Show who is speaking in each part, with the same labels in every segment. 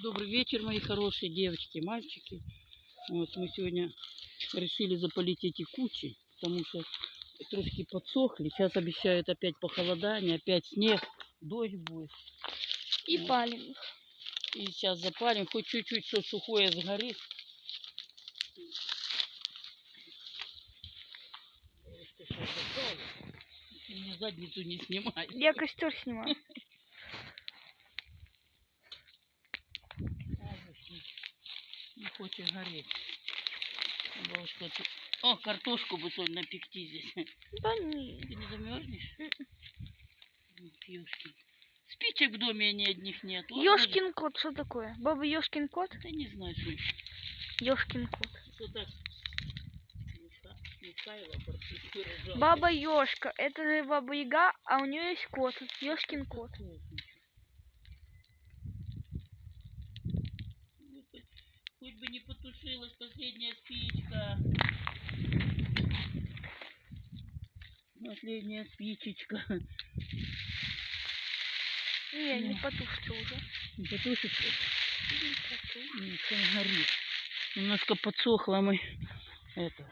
Speaker 1: Добрый вечер, мои хорошие девочки и мальчики. Вот мы сегодня решили запалить эти кучи, потому что трошки подсохли. Сейчас обещают опять похолодание, опять снег, дождь будет.
Speaker 2: И
Speaker 1: вот.
Speaker 2: палим их.
Speaker 1: И сейчас запалим, хоть чуть-чуть все сухое сгорит. Мне задницу не снимай.
Speaker 2: Я костер снимаю.
Speaker 1: Не хочет гореть. Бабушка, о, картошку бы соль напекти здесь.
Speaker 2: Да не.
Speaker 1: Ты не замерзнешь? Ёшкин. Спичек в доме ни одних нет.
Speaker 2: Ёшкин кот, что такое? Баба Ёшкин кот?
Speaker 1: Да не знаю, что это.
Speaker 2: Ёшкин кот.
Speaker 1: Что так?
Speaker 2: Баба Ёшка. Это же Баба Яга, а у нее есть кот. Ёшкин кот.
Speaker 1: Хоть бы не потушилась последняя спичка. Последняя спичечка.
Speaker 2: Не потушится уже.
Speaker 1: Не потушится? Нет, он горит. Немножко подсохло мы. Это.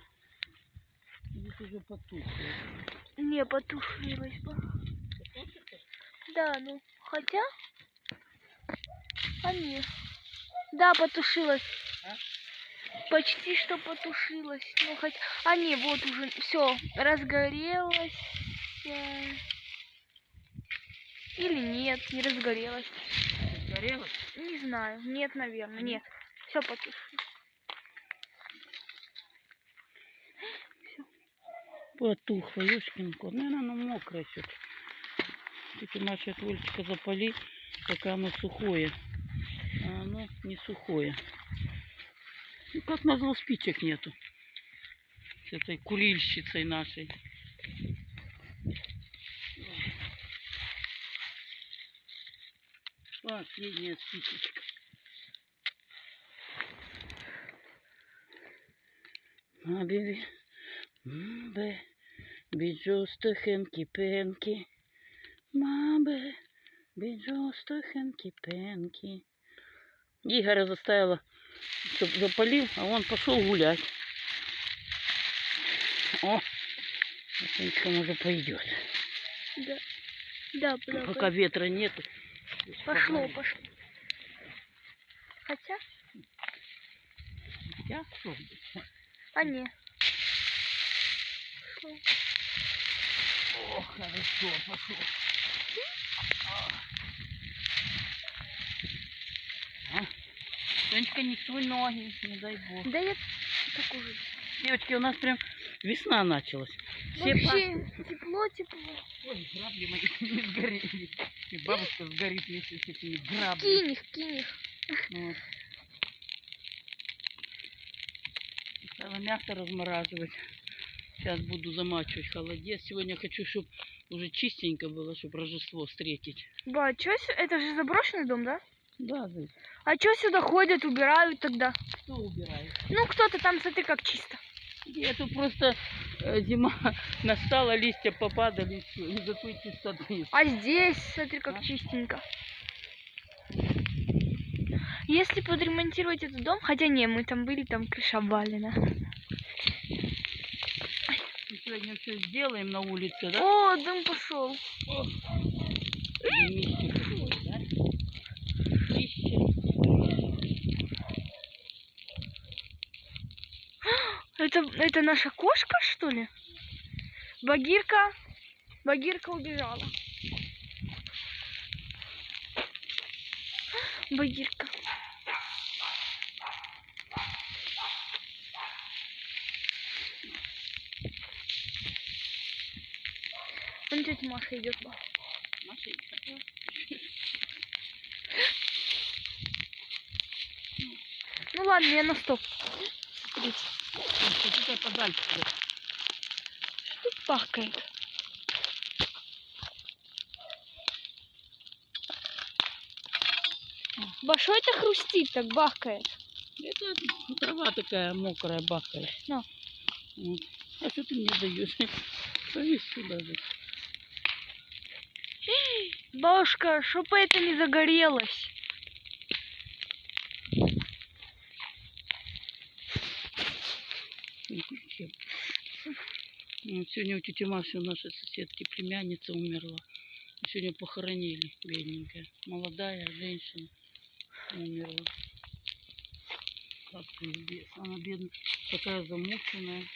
Speaker 1: Здесь уже потухло.
Speaker 2: Не потушилась бы. Да, ну, хотя... А нет. Да, потушилась.
Speaker 1: А?
Speaker 2: Почти что потушилась. Ну, хоть... А не, вот уже все разгорелось. Или нет, не разгорелась.
Speaker 1: Разгорелась?
Speaker 2: Не знаю. Нет, наверное. Нет. Все потушилось.
Speaker 1: Потухло, ёшкин кот. Наверное, оно мокрое все-таки. Только Маша от Олечка запали, пока оно сухое. А оно не сухое. Ну, как назло, спичек нету. С этой курильщицей нашей. Последняя спичечка. Беби. Биджуста хенки-пенки. Мабе. Биджуста хенки-пенки. Игоря заставила, чтобы запалил, а он пошел гулять. О, Сонечка уже пойдет.
Speaker 2: Да. Да, да.
Speaker 1: Пока ветра нету.
Speaker 2: Пошло. Хотя?
Speaker 1: Я что?
Speaker 2: А не. Пошло.
Speaker 1: О, хорошо, пошло. Сонечка, не суй ноги, не дай бог.
Speaker 2: Да я так уже.
Speaker 1: Девочки, у нас прям весна началась.
Speaker 2: Вообще тепло.
Speaker 1: Ой, грабли мои не сгорели. И бабушка сгорит вместе с этими граблями.
Speaker 2: Кинь их.
Speaker 1: Вот. Стала мягко размораживать. Сейчас буду замачивать в холодец. Сегодня хочу, чтобы уже чистенько было, чтобы Рождество встретить.
Speaker 2: Ба, это же заброшенный дом, да?
Speaker 1: Да, да.
Speaker 2: А что сюда ходят, убирают тогда?
Speaker 1: Кто убирает?
Speaker 2: Ну, кто-то там, смотри, как чисто.
Speaker 1: Это просто зима настала, листья попадали, и все, и зато чистоты.
Speaker 2: А здесь, смотри, как чистенько. Если подремонтировать этот дом, хотя не, мы там были, там крыша обвалена.
Speaker 1: Мы сегодня все сделаем на улице, да?
Speaker 2: О, дым пошел.
Speaker 1: Дымище какое, да?
Speaker 2: Это наша кошка, что ли? Багирка убежала. Багирка. Вон тетя Маша идет.
Speaker 1: Машенька.
Speaker 2: Ну ладно, я на стоп.
Speaker 1: Что подальше?
Speaker 2: Что пахает? Башой это хрустит, так бахкает.
Speaker 1: Это трава такая мокрая, бахкает.
Speaker 2: Ну.
Speaker 1: Вот. А что ты мне даешь? Повесь сюда же.
Speaker 2: Бабушка, чтобы это не загорелось.
Speaker 1: не включил. Ну, сегодня у тети Маши, у нашей соседки, племянница умерла. Сегодня похоронили, бедненькая. Молодая женщина умерла. Как пиздец. Она бедная, такая замученная.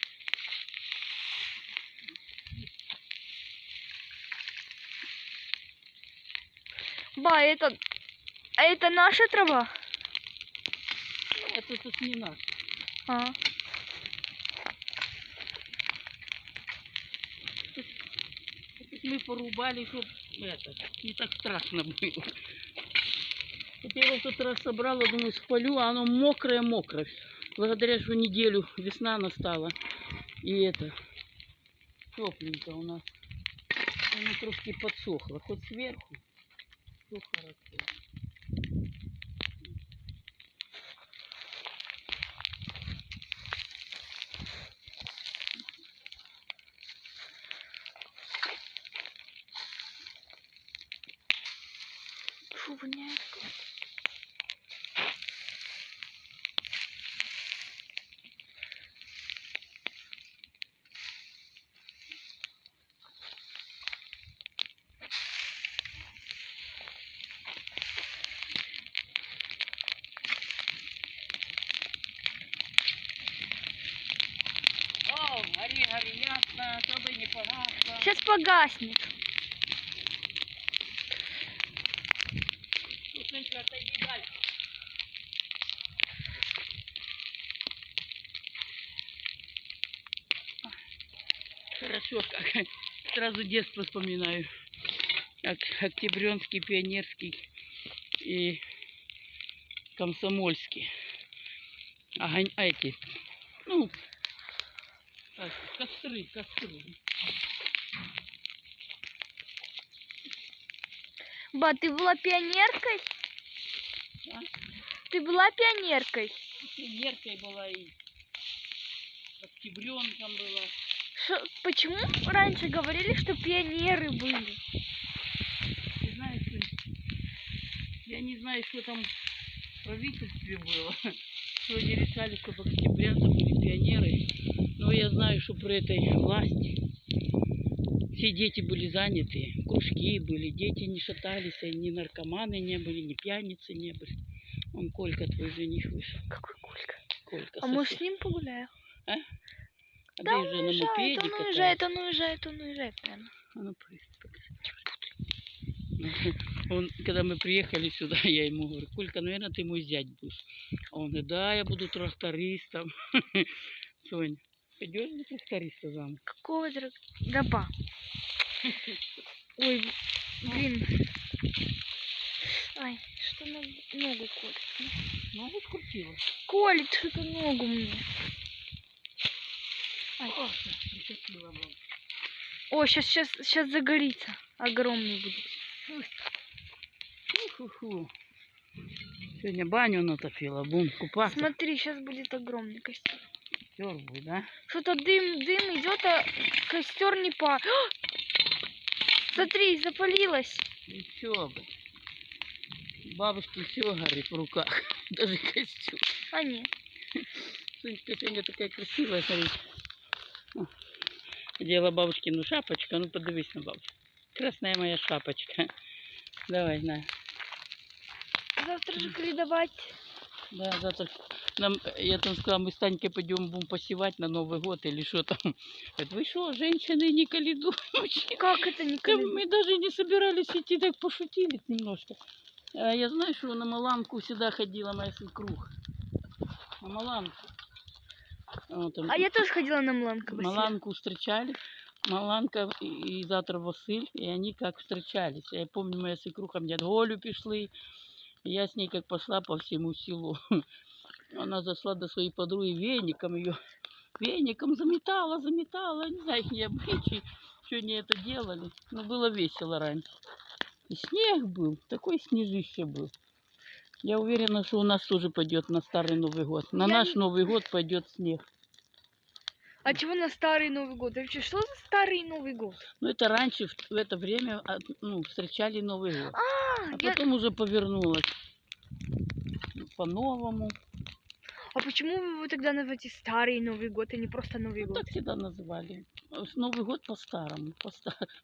Speaker 2: Ба, это наша трава?
Speaker 1: Это тут не наш.
Speaker 2: А.
Speaker 1: Мы порубали, чтобы это, не так страшно было. Вот я его в тот раз собрала, думаю, спалю, а оно мокрое-мокрое. Благодаря, что неделю весна настала. И это, тепленько у нас. Оно трошки подсохло. Хоть сверху, все хорошо.
Speaker 2: Фу, воняет.
Speaker 1: О, гори, гори, ясно, чтобы не погасло.
Speaker 2: Сейчас погаснет.
Speaker 1: Слушай, отойди дальше. Хорошо, как сразу детство вспоминаю. Как Октябрёнский, Пионерский и Комсомольский. А эти, ну, так, костры.
Speaker 2: Ба, ты была пионеркой?
Speaker 1: А?
Speaker 2: Ты была пионеркой?
Speaker 1: Пионеркой была и Октябрёнком была.
Speaker 2: Почему раньше говорили, что пионеры были?
Speaker 1: Ты знаешь, я не знаю, что там в правительстве было, что они решали, чтобы октябрята были пионеры. Но я знаю, что при этой власти все дети были заняты, кружки были, дети не шатались, ни наркоманы не были, ни пьяницы не были. Он Колька, твой жених, вышел.
Speaker 2: Какой Колька?
Speaker 1: Колька,
Speaker 2: А мы с
Speaker 1: сосед.
Speaker 2: ним погуляем?
Speaker 1: А? А
Speaker 2: Да,
Speaker 1: ты
Speaker 2: он
Speaker 1: уже на
Speaker 2: уезжает,
Speaker 1: мопеде
Speaker 2: он
Speaker 1: катаешься.
Speaker 2: уезжает прямо.
Speaker 1: А ну, он, когда мы приехали сюда, я ему говорю: Колька, наверное, ты мой зять будешь. А он говорит: да, я буду трактористом. Соня, пойдешь на тракториста замуж?
Speaker 2: Какого да, ба. Ой, блин. Ай, что на ногу колет?
Speaker 1: Ногу скрутила.
Speaker 2: Колет что-то ногу мне. Ай.
Speaker 1: О, прикатила вам.
Speaker 2: О, сейчас загорится. Огромный будет.
Speaker 1: Фу-фу-фу. Сегодня баню натопила, будем купаться.
Speaker 2: Смотри, сейчас будет огромный костер.
Speaker 1: Костер будет, да?
Speaker 2: Что-то дым идет, а костер не по. Смотри, запалилось.
Speaker 1: И все бы. Бабушки все горит в руках. Даже костюм.
Speaker 2: А нет.
Speaker 1: Сонечка сегодня такая красивая, смотри. Надела бабушкину шапочку. Ну, подивись на бабушку. Красная моя шапочка. Давай, на.
Speaker 2: Завтра же передавать.
Speaker 1: Да, завтра нам, я там сказала, мы с Танькой пойдем будем посевать на Новый год или что там. Говорит: вы что, женщины, не каледующие?
Speaker 2: Как это не
Speaker 1: Мы даже не собирались идти, так пошутили немножко. А я знаю, что на Маланку всегда ходила моя свекруха. На Маланку. Вот, там,
Speaker 2: А я тоже ходила на Мланку.
Speaker 1: Маланку встречали. Маланка и завтра Василь, и они как встречались. Я помню, моя свекруха мне Олю пішли. Я с ней как пошла по всему селу. Она зашла до своей подруги веником, ее веником заметала. Не знаю, их не обычаи, что они это делали. Но было весело раньше. И снег был, такой снежище был. Я уверена, что у нас тоже пойдет на Старый Новый год. На наш Новый год пойдет снег.
Speaker 2: А чего на Старый Новый год? Вообще, что за Старый Новый год?
Speaker 1: Ну, это раньше, в это время, ну, встречали Новый год. А
Speaker 2: я...
Speaker 1: потом уже повернулось по-новому.
Speaker 2: А почему вы его тогда называете Старый Новый год, а не просто Новый
Speaker 1: Ну,
Speaker 2: год?
Speaker 1: так всегда называли. Новый год по-старому.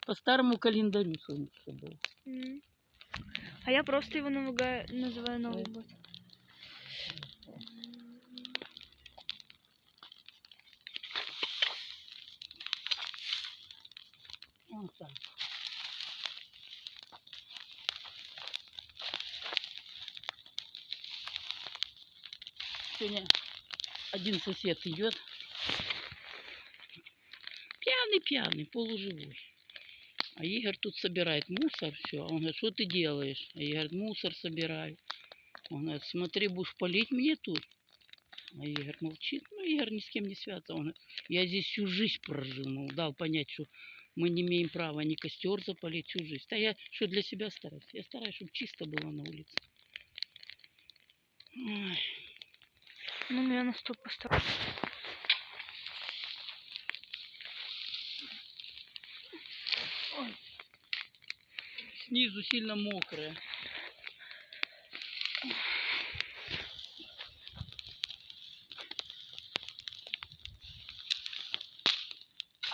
Speaker 1: По старому календарю солнышко было.
Speaker 2: М. А я просто его называю Новый год.
Speaker 1: Вот так. Сегодня один сосед идет. Пьяный, полуживой. А Игорь тут собирает мусор, все. Он говорит, что ты делаешь? А я говорю, мусор собираю. Он говорит, смотри, будешь палить мне тут. А Игорь молчит. Ну, Игорь ни с кем не связан. Он говорит, я здесь всю жизнь прожил. Ну, дал понять, что мы не имеем права ни костер запалить всю жизнь. Да я что для себя стараюсь? Я стараюсь, чтобы чисто было на улице. Ой.
Speaker 2: Ну, я на стоп поставлю.
Speaker 1: Ой. Снизу сильно мокрая.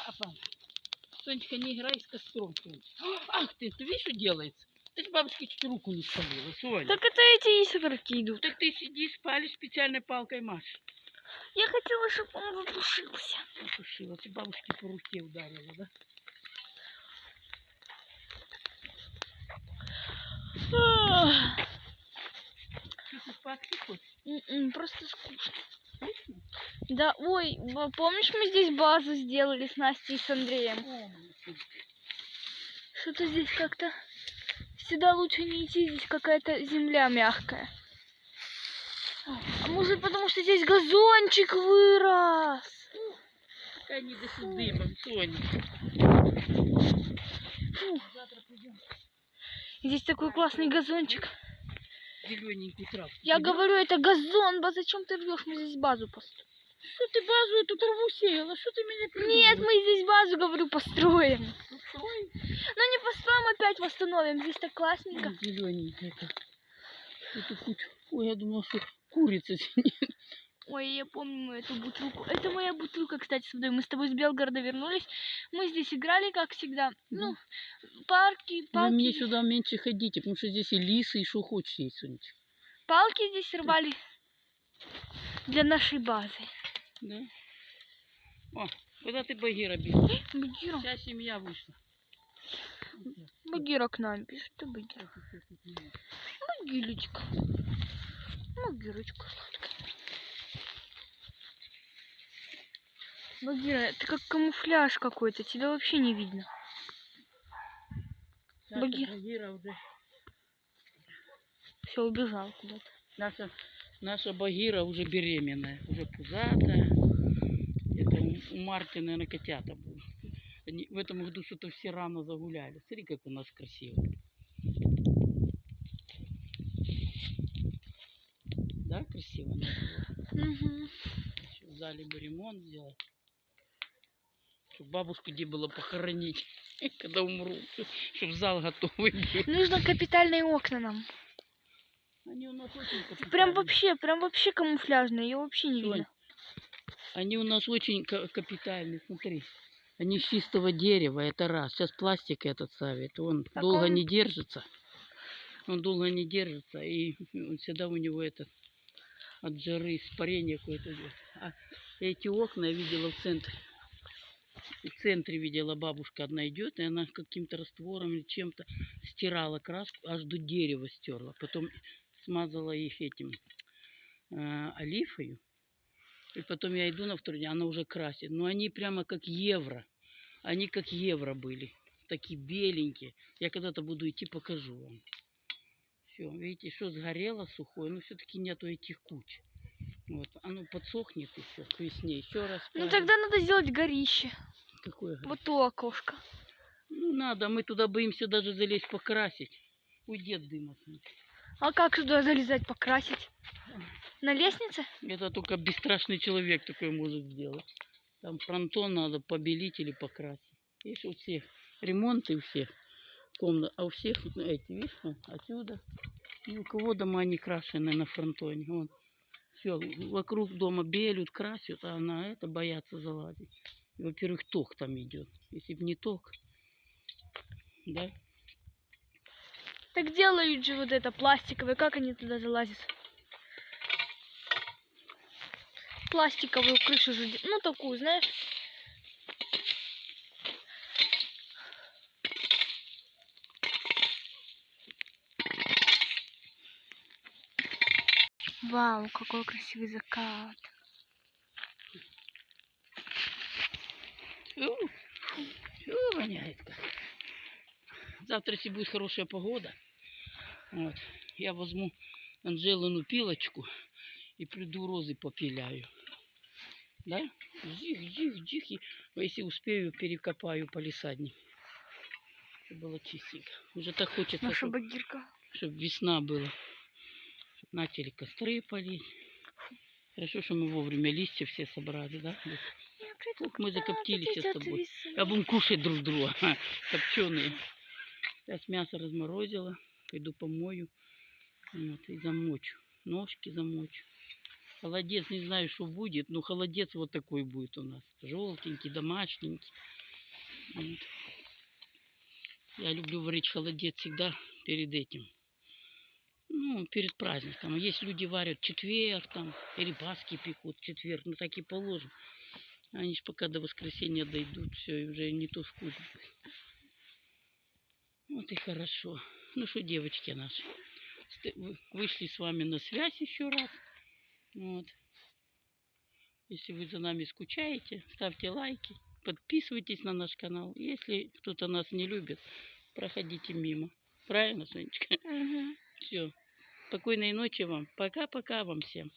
Speaker 1: Апа. Сонечка, не играй с костром, Сонечка. Ах ты видишь, что делается? Ты ж бабушке чуть руку не спалила, Соня.
Speaker 2: Так это эти искорки идут.
Speaker 1: Так ты сидишь, палишь специальной палкой, Маш.
Speaker 2: Я хотела, чтобы он затушился.
Speaker 1: Затушила. Ты бабушке по руке ударила, да? Ты спать хочешь?
Speaker 2: Просто скучно.
Speaker 1: Скучно?
Speaker 2: Да, ой, помнишь, мы здесь базу сделали с Настей и с Андреем? Что-то здесь как-то... Сюда лучше не идти, здесь какая-то земля мягкая. А может, потому что здесь газончик вырос?
Speaker 1: Пока не дышит дымом, Соня. Завтра пойдем.
Speaker 2: Здесь такой классный газончик.
Speaker 1: Зелененький травку.
Speaker 2: Я говорю, это газон, зачем ты рвешь? Мы здесь базу построим.
Speaker 1: Что ты базу эту траву сеяла? Что ты меня придумала?
Speaker 2: Нет, мы здесь базу, говорю, построим.
Speaker 1: Построй.
Speaker 2: Ну не построим, опять восстановим. Здесь так классненько.
Speaker 1: Зелененькая. Эту кучу. Ой, я думала, что курица сидит.
Speaker 2: Ой, я помню эту бутылку. Это моя бутылка, кстати, с водой. Мы с тобой с Белгорода вернулись. Мы здесь играли, как всегда. Ну, палки.
Speaker 1: Вы мне сюда меньше ходите, потому что здесь и лисы, и что хочешь есть, Сонечка.
Speaker 2: Палки здесь рвали для нашей базы.
Speaker 1: Да? О, куда ты Багира бежишь?
Speaker 2: Багира.
Speaker 1: Вся семья вышла.
Speaker 2: Багира к нам бежит. Ты Багира. Багилечка. Багирочка сладкая. Багира, это как камуфляж какой-то. Тебя вообще не видно.
Speaker 1: Багира уже...
Speaker 2: Все, убежал куда-то.
Speaker 1: Наша Багира уже беременная, уже пузатая. Это у Марти, наверное, котята будут. Они в этом году что-то все рано загуляли. Смотри, как у нас красиво. Да, красиво?
Speaker 2: Угу.
Speaker 1: В зале бы ремонт сделать. Чтобы бабушку где было похоронить, когда умру. Чтобы зал готовый был.
Speaker 2: Нужно капитальные окна нам.
Speaker 1: Они у нас очень капитальные.
Speaker 2: Прям вообще камуфляжные. Ее вообще не видно.
Speaker 1: Они у нас очень капитальные, смотри. Они из чистого дерева, это раз. Сейчас пластик этот ставит, он
Speaker 2: Так
Speaker 1: долго
Speaker 2: он...
Speaker 1: не держится. Он долго не держится, и всегда у него этот от жары испарение какое-то идет. А эти окна я видела в центре. В центре видела, бабушка одна идет, и она каким-то раствором или чем-то стирала краску, аж до дерева стерла. Потом смазала их этим олифою. И потом я иду на второй день, она уже красит. Но они прямо как евро. Они как евро были. Такие беленькие. Я когда-то буду идти, покажу вам. Все, видите, что сгорело сухое, но все-таки нету этих куч. Вот, оно подсохнет еще к весне. Еще раз.
Speaker 2: Ну тогда надо сделать горище.
Speaker 1: Какое горище?
Speaker 2: Вот то окошко.
Speaker 1: Ну надо, мы туда боимся даже залезть покрасить. Уйди от дыма.
Speaker 2: А как туда залезать, покрасить? На лестнице?
Speaker 1: Это только бесстрашный человек такой может сделать. Там фронтон надо побелить или покрасить. Есть у всех ремонты у всех комнат, а у всех эти, видишь, отсюда. И у кого дома не крашены на фронтоне. Вон. Все, вокруг дома белют, красят, а на это боятся залазить. И, во-первых, ток там идет. Если бы не ток, да?
Speaker 2: Так делают же вот это пластиковое, как они туда залазят? Пластиковую крышу же, ну такую, знаешь? Вау, какой красивый закат.
Speaker 1: Воняет как. Завтра, если будет хорошая погода, вот, я возьму Анжелину пилочку и приду розы попиляю. Да? Жих. И если успею, перекопаю палисадник. Чтобы было чистенько. Уже так хочется,
Speaker 2: Наша
Speaker 1: чтобы
Speaker 2: багирка.
Speaker 1: весна была. Чтоб начали костры палить. Хорошо, что мы вовремя листья все собрали, да? Ух, мы закоптились с тобой. А будем кушать друг друга. Копченые. Сейчас мясо разморозила. Пойду помою. Вот, и замочу. Ножки замочу. Холодец, не знаю, что будет, но холодец вот такой будет у нас. Желтенький, домашненький. Вот. Я люблю варить холодец всегда перед этим. Ну, перед праздником. Есть люди варят в четверг, там, или паски пекут в четверг. Ну, так и положим. Они ж пока до воскресенья дойдут, все, и уже не то вкус. Вот и хорошо. Ну что, девочки наши, вышли с вами на связь еще раз. Вот. Если вы за нами скучаете, ставьте лайки, подписывайтесь на наш канал. Если кто-то нас не любит, проходите мимо. Правильно, Сонечка?
Speaker 2: Угу.
Speaker 1: Все. Спокойной ночи вам. Пока-пока вам всем.